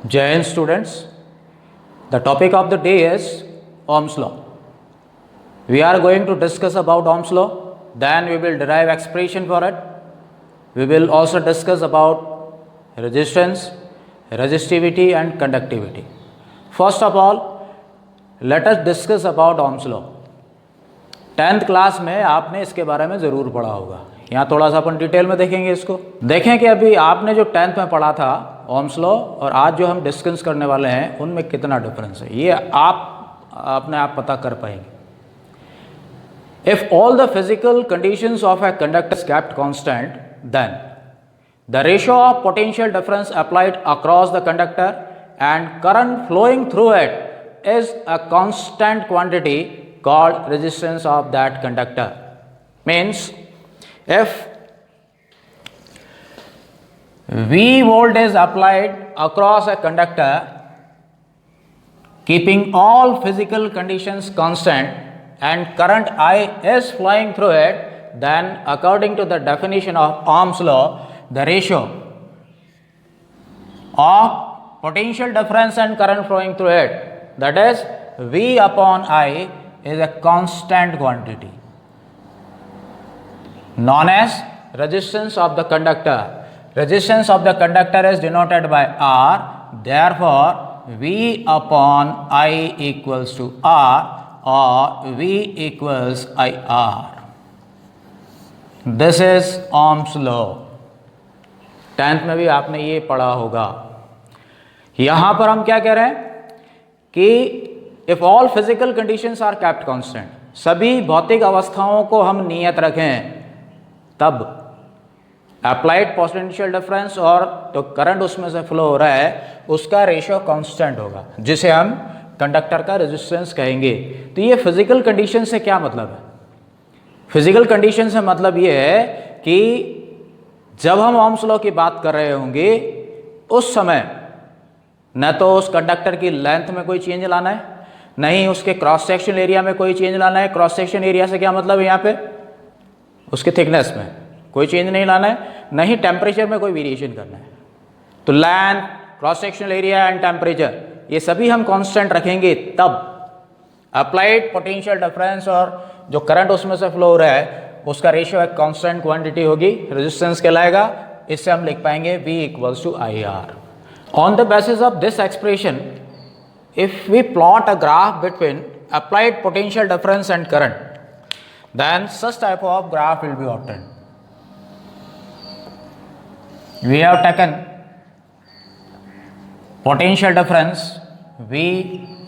Jai Hind students, the topic of the day is Ohm's law. We are going to discuss about Ohm's law, then we will derive expression for it. We will also discuss about resistance, resistivity and conductivity. First of all, let us discuss about Ohm's law. 10th class में आपने इसके बारे में ज़रूर पढ़ा होगा। यहाँ थोड़ा सा अपन डिटेल में देखेंगे इसको। देखें कि अभी आपने जो 10th में पढ़ा था ओम्स लॉ और आज जो हम डिस्कस करने वाले हैं उनमें कितना डिफरेंस है, ये आप अपने आप पता कर पाएंगे। If all the physical conditions of a conductor is kept constant, then the ratio of potential difference applied across the conductor and current flowing through it is a constant quantity called resistance of that conductor. Means if V volt is applied across a conductor keeping all physical conditions constant and current I is flowing through it, then according to the definition of Ohm's law, the ratio of potential difference and current flowing through it, that is V upon I, is a constant quantity known as resistance of the conductor. Resistance of the conductor is denoted by R, therefore V upon I equals to R or V equals IR. This is Ohm's law. 10th में भी आपने ये पढ़ा होगा। यहाँ पर हम क्या कह रहे हैं कि if all physical conditions are kept constant, सभी भौतिक अवस्थाओं को हम नियत रखें, तब अप्लाइड पोटेंशियल डिफरेंस और तो करंट उसमें से फ्लो हो रहा है उसका रेशियो कांस्टेंट होगा, जिसे हम कंडक्टर का रेजिस्टेंस कहेंगे। तो ये फिजिकल कंडीशन से क्या मतलब है? फिजिकल कंडीशन से मतलब ये है कि जब हम ओम्स लॉ की बात कर रहे होंगे उस समय न तो उस कंडक्टर की लेंथ में कोई चेंज लाना है, नहीं उसके क्रॉस सेक्शन एरिया में कोई चेंज लाना है। क्रॉस सेक्शन एरिया से क्या मतलब है? यहाँ पे उसके थिकनेस में कोई चेंज नहीं लाना है, नहीं टेम्परेचर में कोई वेरिएशन करना है। तो length, cross section area and temperature ये सभी हम कांस्टेंट रखेंगे, तब अप्लाइड पोटेंशियल डिफरेंस और जो करंट उसमें से फ्लो हो रहा है उसका रेशियो एक कांस्टेंट क्वांटिटी होगी, रेजिस्टेंस कहलाएगा। इससे हम लिख पाएंगे V equals to IR। On the basis of this expression, if we plot a graph between applied potential difference and current, then such type of graph will be obtained. We have taken potential difference V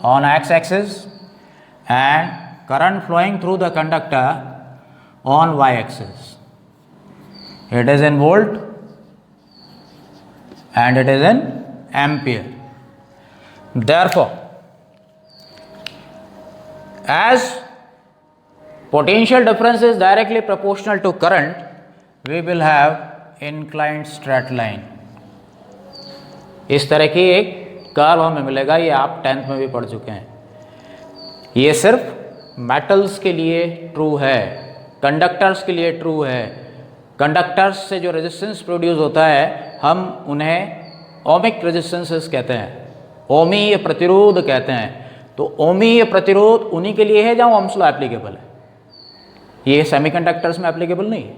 on x-axis and current flowing through the conductor on y-axis. It is in volt and it is in ampere. Therefore, as potential difference is directly proportional to current, we will have inclined straight line. इस तरह की एक curve हमें मिलेगा, ये आप 10th में भी पढ़ चुके हैं। ये सिर्फ मेटल्स के लिए ट्रू है, कंडक्टर्स के लिए ट्रू है। कंडक्टर्स से जो रेजिस्टेंस प्रोड्यूस होता है हम उन्हें ओमिक रेजिस्टेंसेस कहते हैं, ओमीय प्रतिरोध कहते हैं। तो ओमीय प्रतिरोध उन्हीं के लिए है जहाँ ओम्स लॉ एप्लीकेबल है। ये सेमीकंडक्टर्स में एप्लीकेबल नहीं है।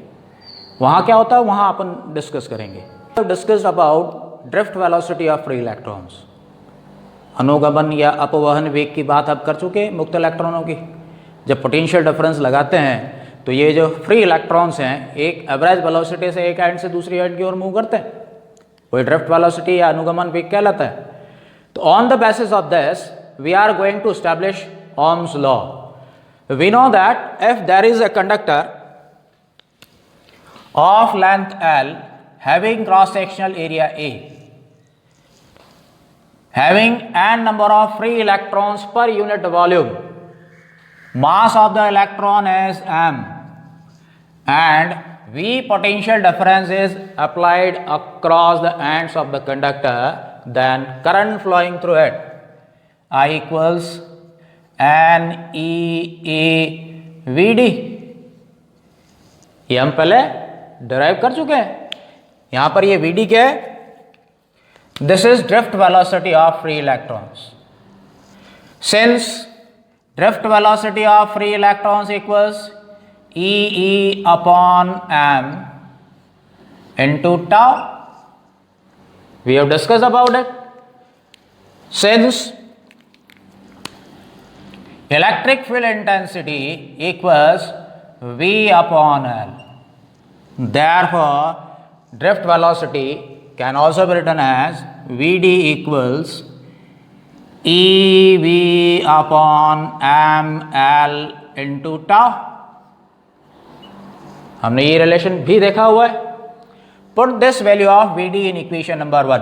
वहाँ क्या होता है वहाँ अपन डिस्कस करेंगे। Discuss about drift velocity of free electrons. अनुगमन या अपवहन वेग की बात अब कर चुके मुक्त इलेक्ट्रॉनों की। जब पोटेंशियल डिफरेंस लगाते हैं तो ये जो फ्री इलेक्ट्रॉन्स हैं एक एवरेज वेलोसिटी से एक एंड से दूसरी एंड की ओर मूव करते हैं, वही ड्रिफ्ट वेलोसिटी या अनुगमन वेग कहलाता है। So on the basis of this, we are going to establish Ohm's law. We know that if there is a conductor of length L having cross-sectional area A, having n number of free electrons per unit volume, mass of the electron is m, and V potential difference is applied across the ends of the conductor, then current flowing through it I equals NEAVD। ये हम पहले derive कर चुके हैं। यहाँ पर ये VD क्या है? This is drift velocity of free electrons. Since drift velocity of free electrons equals E upon m into tau, we have discussed about it. Since electric field intensity equals V upon L, therefore drift velocity can also be written as Vd equals EV upon ml into tau. हमने ये relation भी देखा हुआ है. Put this value of Vd in equation number 1.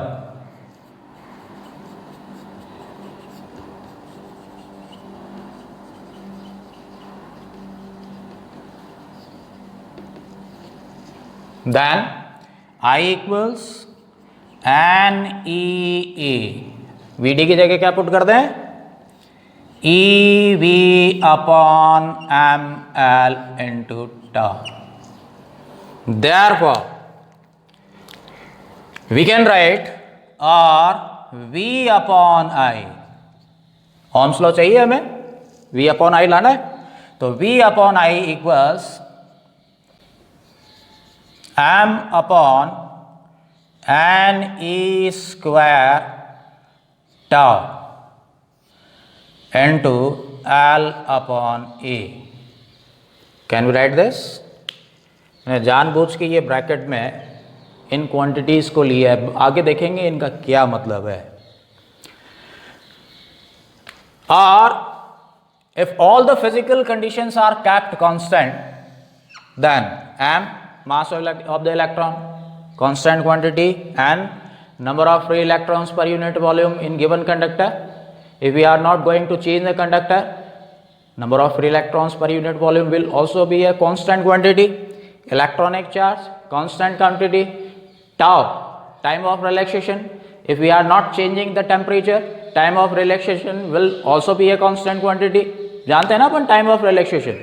Then I equals NEA. Vd की जगह क्या put कर दें? EV upon ml into tau. Therefore, we can write or V upon I. Ohm's law चाहिए हमें, V upon I लाना है, तो V upon I equals m upon NE square tau into L upon A. Can we write this? मैंने जानबूझ के ये bracket में इन क्वांटिटीज को लिया है, आगे देखेंगे इनका क्या मतलब है. और if all the physical conditions are kept constant, then m mass of the electron, constant quantity, and number of free electrons per unit volume in given conductor. If we are not going to change the conductor, number of free electrons per unit volume will also be a constant quantity. Electronic charge, constant quantity. Tau, time of relaxation. If we are not changing the temperature, time of relaxation will also be a constant quantity. जानते हैं ना अपन time of relaxation.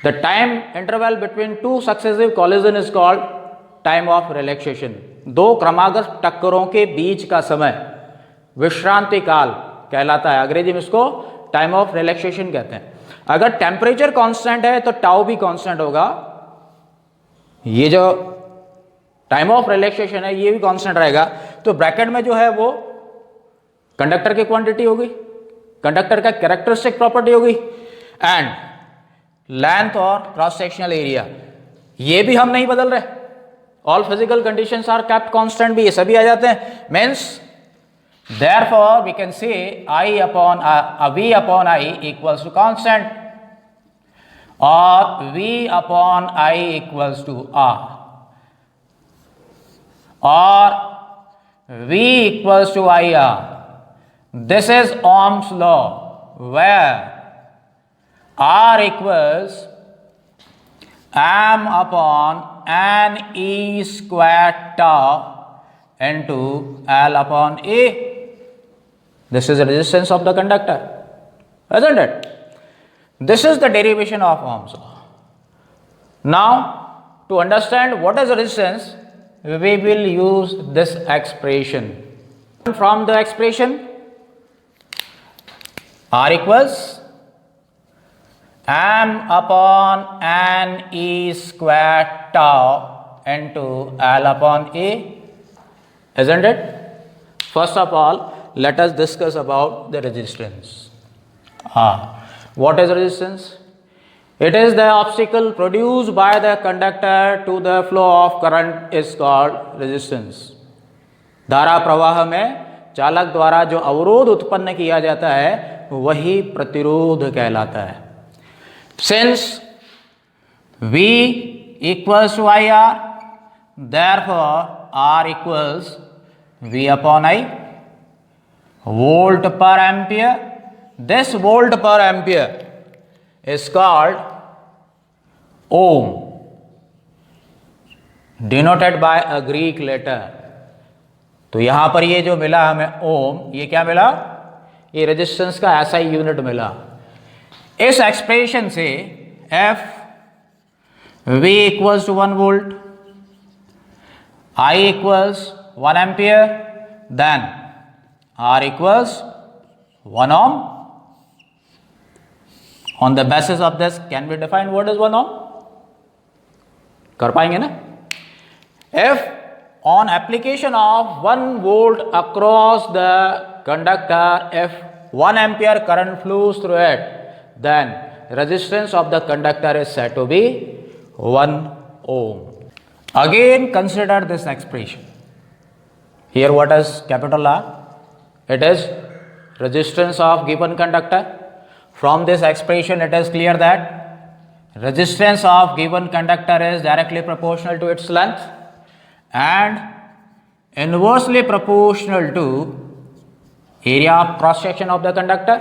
The time interval between two successive collision is called time of relaxation. दो क्रमागत टक्करों के बीच का समय विश्रांति काल कहलाता है. अंग्रेजी में इसको टाइम ऑफ रिलैक्सेशन कहते हैं. अगर टेम्परेचर कांस्टेंट है तो टाउ भी कांस्टेंट होगा. ये जो टाइम ऑफ रिलैक्सेशन है ये भी कांस्टेंट रहेगा. तो ब्रैकेट में जो है वो कंडक्टर की क्वांटिटी होगी, कंडक्टर का कैरेक्टरिस्टिक प्रॉपर्टी होगी, एंड लेंथ और क्रॉस सेक्शनल एरिया ये भी हम नहीं बदल रहे. All physical conditions are kept constant भी ये सभी आ जाते हैं. Means therefore we can say I upon V upon I equals to constant, or V upon I equals to R, or V equals to IR. This is Ohm's law, where R equals m upon NE square tau into L upon A. This is the resistance of the conductor, isn't it? This is the derivation of Ohm's law. Now, to understand what is resistance, we will use this expression. From the expression, R equals m upon NE square tau into L upon A, isn't it? First of all, let us discuss about the resistance. What is resistance? It is the obstacle produced by the conductor to the flow of current is called resistance. धारा प्रवाह में चालक द्वारा जो अवरोध उत्पन्न किया जाता है वही प्रतिरोध कहलाता है. Since V equals to IR, therefore R equals V upon I, volt per ampere. This volt per ampere is called ohm, denoted by a Greek letter. तो यहां पर ये जो मिला हमें ओम, ये क्या मिला? ये रेजिस्टेंस का ऐसा ही यूनिट मिला. इस एक्सप्रेशन से F V equals to 1 volt, I equals 1 ampere, then R equals 1 ohm. On the basis of this, can we define what is 1 ohm? कर पाएंगे ना? If on application of 1 volt across the conductor, if 1 ampere current flows through it, then resistance of the conductor is said to be 1 ohm. Again consider this expression. Here what is capital R? It is resistance of given conductor. From this expression it is clear that resistance of given conductor is directly proportional to its length and inversely proportional to area of cross section of the conductor.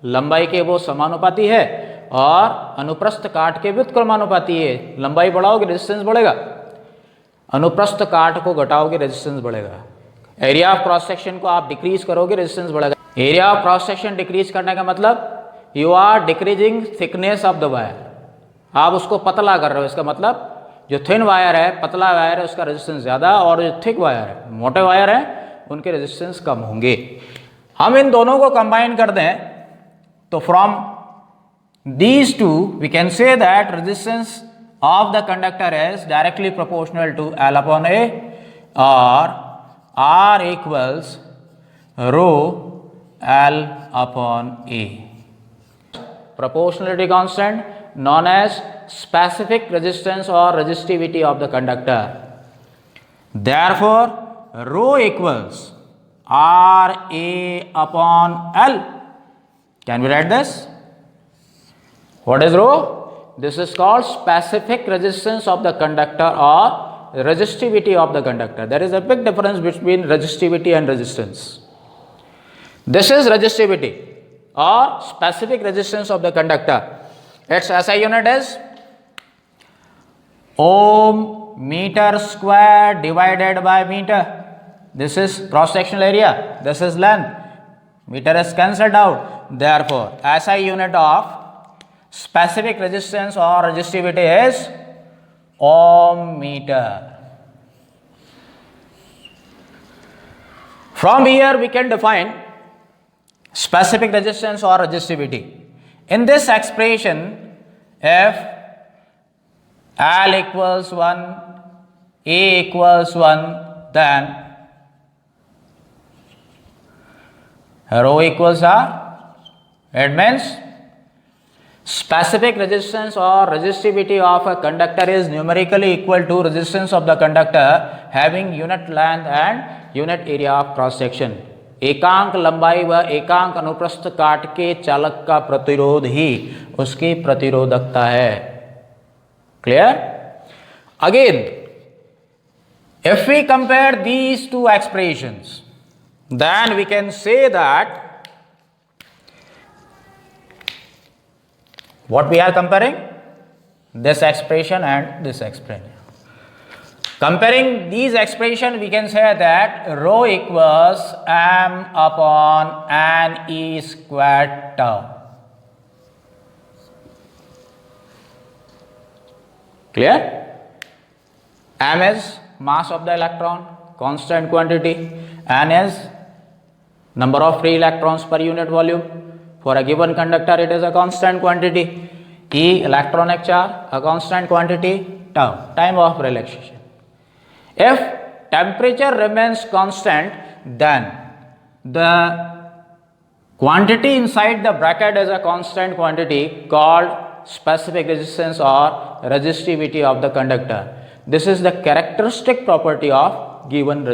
लंबाई के वो समानुपाती है और अनुप्रस्थ काट के व्युत्क्रमानुपाती है. लंबाई बढ़ाओगे रेजिस्टेंस बढ़ेगा, अनुप्रस्थ काट को घटाओगे रेजिस्टेंस बढ़ेगा. एरिया ऑफ क्रॉस सेक्शन को आप डिक्रीज करोगे रेजिस्टेंस बढ़ेगा. Area of cross section decrease करने का मतलब you are decreasing thickness of the wire. आप उसको पतला कर रहे हो. इसका मतलब जो थिन वायर है, पतला वायर है, उसका रेजिस्टेंस ज़्यादा और जो थिक वायर है, मोटे वायर है, उनके रेजिस्टेंस कम होंगे. हम इन दोनों को कंबाइन कर दें तो from these two we can say that resistance of the conductor is directly proportional to L upon A और R equals rho L upon A. Proportionality constant known as specific resistance or resistivity of the conductor. Therefore, rho equals RA upon L. Can we write this? What is rho? This is called specific resistance of the conductor or resistivity of the conductor. There is a big difference between resistivity and resistance. This is resistivity or specific resistance of the conductor. Its SI unit is ohm meter square divided by meter. This is cross sectional area, this is length. Meter is cancelled out. Therefore, SI unit of specific resistance or resistivity is ohm meter. From here we can define specific resistance or resistivity. In this expression, if L equals 1, A equals 1, then rho equals R. It means specific resistance or resistivity of a conductor is numerically equal to resistance of the conductor having unit length and unit area of cross section. एकांक लंबाई व एकांक अनुप्रस्थ काट के चालक का प्रतिरोध ही उसकी प्रतिरोधकता है. Clear? Again if we compare these two expressions, then we can say that what we are comparing? This expression and this expression. Comparing these expressions, we can say that rho equals m upon n e squared tau. Clear? M is mass of the electron, constant quantity. N is number of free electrons per unit volume. For a given conductor, it is a constant quantity. E, electronic charge, a constant quantity. Tau, time of relaxation. If temperature remains constant, then the quantity inside the bracket is a constant quantity called specific resistance or resistivity of the conductor. This is the characteristic property of given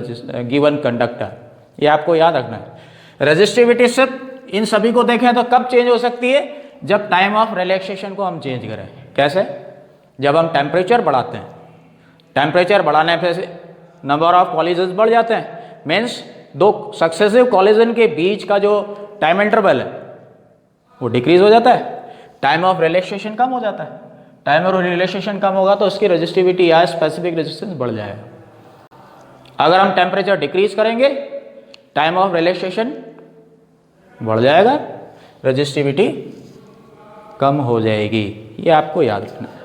conductor. ये आपको याद रखना है. Resistivity सिर्फ इन सभी को देखें तो कब चेंज हो सकती है? जब टाइम ऑफ रिलैक्सेशन को हम चेंज करें. कैसे? जब हम टेम्परेचर बढ़ाते हैं. टेम्परेचर बढ़ाने पे नंबर ऑफ कॉलिजन्स बढ़ जाते हैं. मीन्स दो सक्सेसिव कॉलिजन के बीच का जो टाइम इंटरवल है वो डिक्रीज हो जाता है. टाइम ऑफ रिलैक्सेशन कम हो जाता है. टाइम ऑफ रिलैक्सेशन कम होगा तो उसकी रेजिस्टिविटी या स्पेसिफिक रेजिस्टेंस बढ़ जाएगा. अगर हम टेम्परेचर डिक्रीज करेंगे, टाइम ऑफ रिलैक्सेशन बढ़ जाएगा, रेजिस्टिविटी कम हो जाएगी. ये आपको याद रखना है.